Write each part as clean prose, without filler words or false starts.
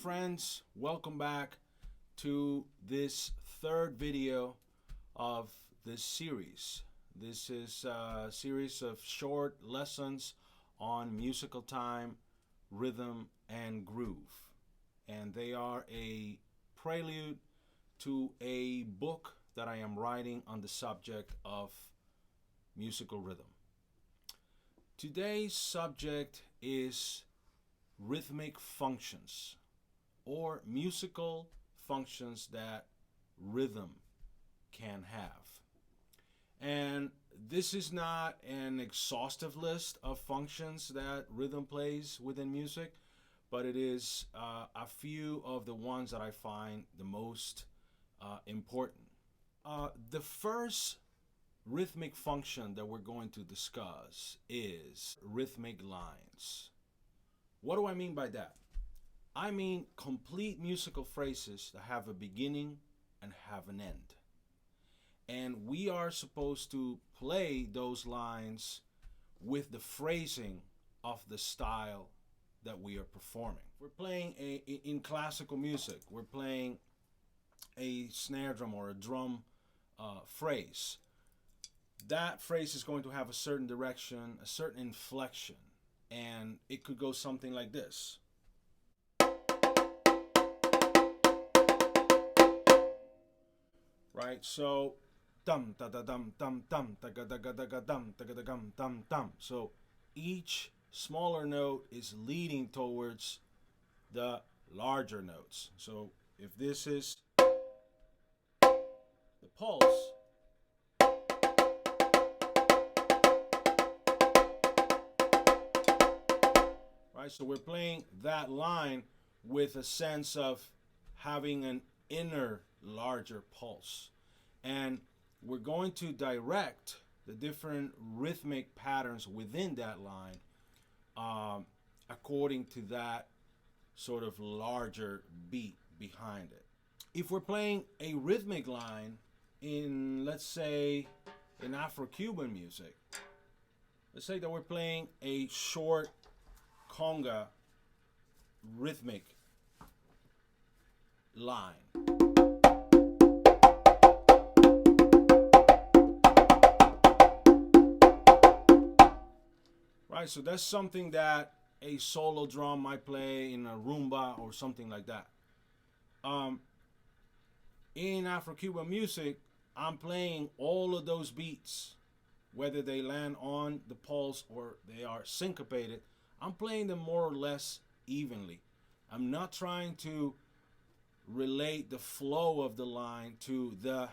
friends, welcome back to this third video of this series. This is a series of short lessons on musical time, rhythm, and groove. And they are a prelude to a book that I am writing on the subject of musical rhythm. Today's subject is rhythmic functions, or musical functions that rhythm can have. And this is not an exhaustive list of functions that rhythm plays within music, but it is a few of the ones that I find the most important. The first rhythmic function that we're going to discuss is rhythmic lines. What do I mean by that? I mean complete musical phrases that have a beginning and have an end. And we are supposed to play those lines with the phrasing of the style that we are performing. We're playing in classical music, we're playing a snare drum or a drum phrase. That phrase is going to have a certain direction, a certain inflection, and it could go something like this. Right? So dum da da dum dum dum da ga da ga da ga dum da ga da gum dum dum. So each smaller note is leading towards the larger notes. So if this is the pulse, right? So we're playing that line with a sense of having an inner larger pulse. And we're going to direct the different rhythmic patterns within that line according to that sort of larger beat behind it. If we're playing a rhythmic line in, let's say, in Afro-Cuban music, let's say that we're playing a short conga rhythmic line. Right, so that's something that a solo drum might play in a rumba or something like that. In Afro-Cuban music, I'm playing all of those beats, whether they land on the pulse or they are syncopated. I'm playing them more or less evenly. I'm not trying to relate the flow of the line to the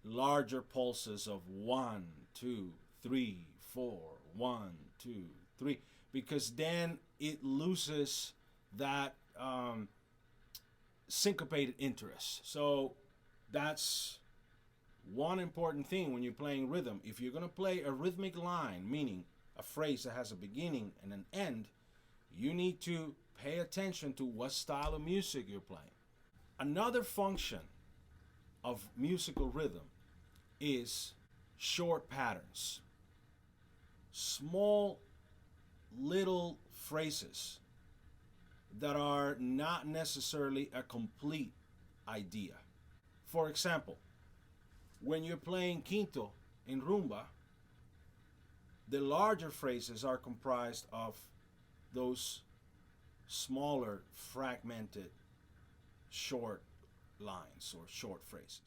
larger pulses of 1, 2, 3, 4, 1, 2, 3, because then it loses that syncopated interest. So that's one important thing when you're playing rhythm. If you're going to play a rhythmic line, meaning a phrase that has a beginning and an end, you need to pay attention to what style of music you're playing. Another function of musical rhythm is short patterns. Small little phrases that are not necessarily a complete idea. For example, when you're playing quinto in rumba, the larger phrases are comprised of those smaller, fragmented, short lines or short phrases.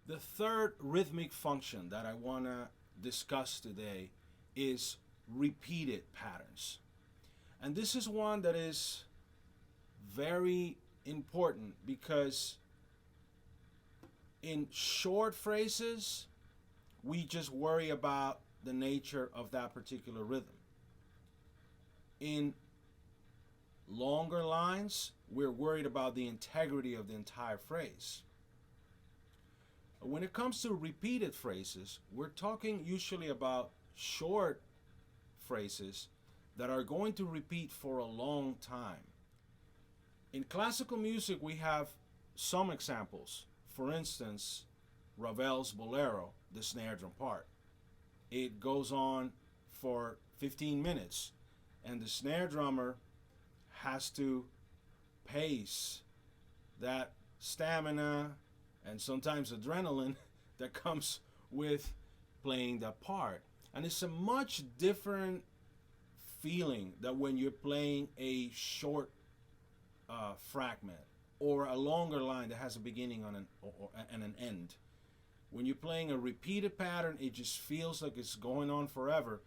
The third rhythmic function that I want to discuss today is repeated patterns. And this is one that is very important because in short phrases, we just worry about the nature of that particular rhythm. In longer lines, we're worried about the integrity of the entire phrase. When it comes to repeated phrases, we're talking usually about short phrases that are going to repeat for a long time. In classical music, we have some examples. For instance, Ravel's Bolero, the snare drum part. It goes on for 15 minutes, and the snare drummer has to pace that stamina and sometimes adrenaline that comes with playing that part. And it's a much different feeling than when you're playing a short fragment or a longer line that has a beginning and an end. When you're playing a repeated pattern, it just feels like it's going on forever,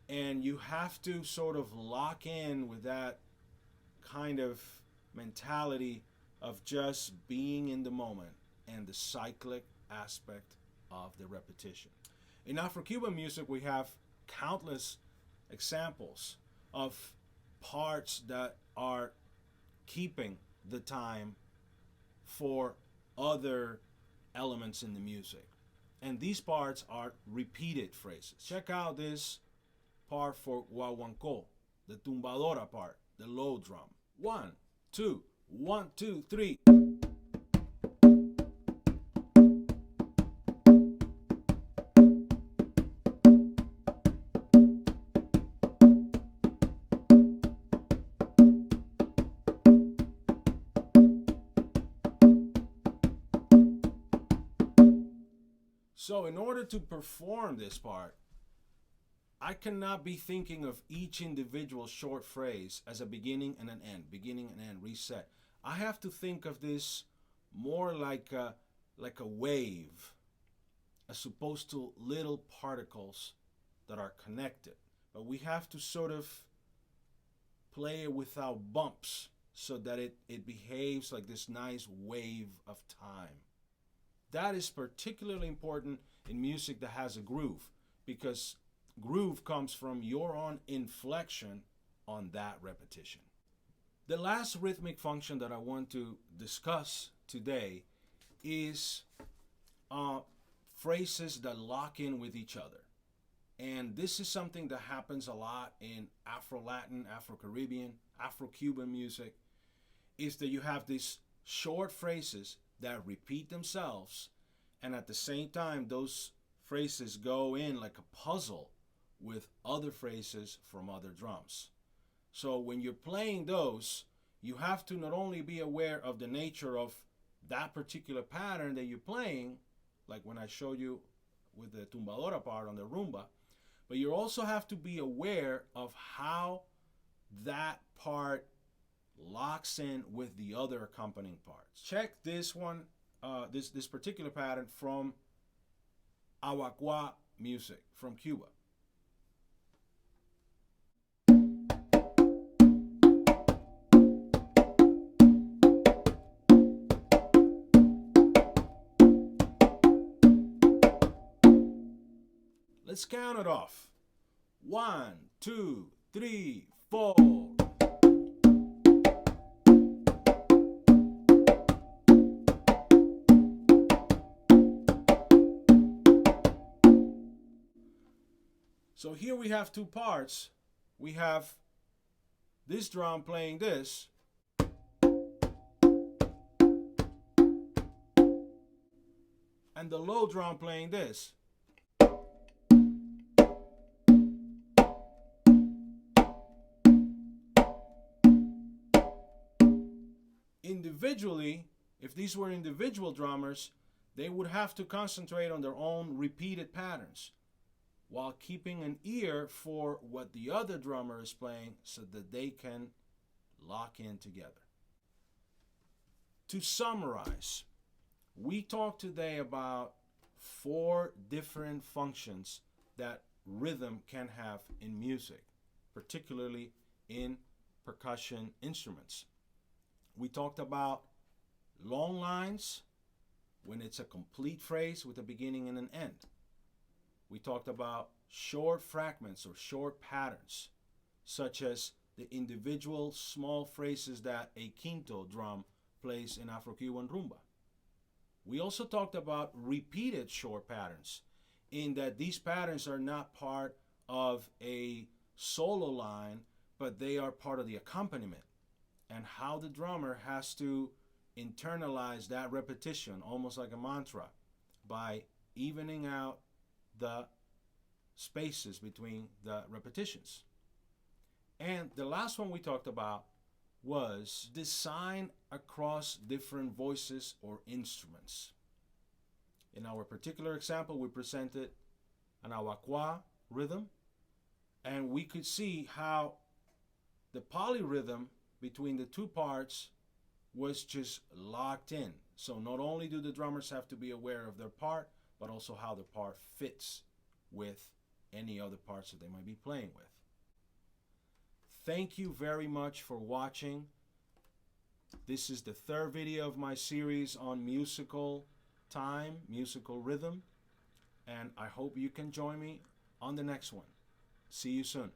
and you have to sort of lock in with that kind of mentality of just being in the moment and the cyclic aspect of the repetition. In Afro-Cuban music, we have countless examples of parts that are keeping the time for other elements in the music. And these parts are repeated phrases. Check out this part for guaguancó, the tumbadora part, the low drum. 1, 2, 1, 2, 3. So in order to perform this part, I cannot be thinking of each individual short phrase as a beginning and an end, reset. I have to think of this more like a wave, as opposed to little particles that are connected. But we have to sort of play it without bumps so that it behaves like this nice wave of time. That is particularly important in music that has a groove, because groove comes from your own inflection on that repetition. The last rhythmic function that I want to discuss today is phrases that lock in with each other. And this is something that happens a lot in Afro-Latin, Afro-Caribbean, Afro-Cuban music, is that you have these short phrases that repeat themselves, and at the same time those phrases go in like a puzzle with other phrases from other drums. So when you're playing those, you have to not only be aware of the nature of that particular pattern that you're playing, like when I showed you with the tumbadora part on the rumba, but you also have to be aware of how that part locks in with the other accompanying parts. Check this one, this particular pattern from Awakwa music from Cuba. Let's count it off. 1, 2, 3, 4. So here we have two parts. We have this drum playing this, and the low drum playing this. Individually, if these were individual drummers, they would have to concentrate on their own repeated patterns, while keeping an ear for what the other drummer is playing so that they can lock in together. To summarize, we talked today about 4 different functions that rhythm can have in music, particularly in percussion instruments. We talked about long lines, when it's a complete phrase with a beginning and an end. We talked about short fragments or short patterns, such as the individual small phrases that a quinto drum plays in Afro-Cuban rumba. We also talked about repeated short patterns, in that these patterns are not part of a solo line, but they are part of the accompaniment, and how the drummer has to internalize that repetition almost like a mantra by evening out the spaces between the repetitions. And the last one we talked about was design across different voices or instruments. In our particular example, we presented an awakwa rhythm, and we could see how the polyrhythm between the two parts was just locked in. So not only do the drummers have to be aware of their part, but also how the part fits with any other parts that they might be playing with. Thank you very much for watching. This is the third video of my series on musical time, musical rhythm, and I hope you can join me on the next one. See you soon.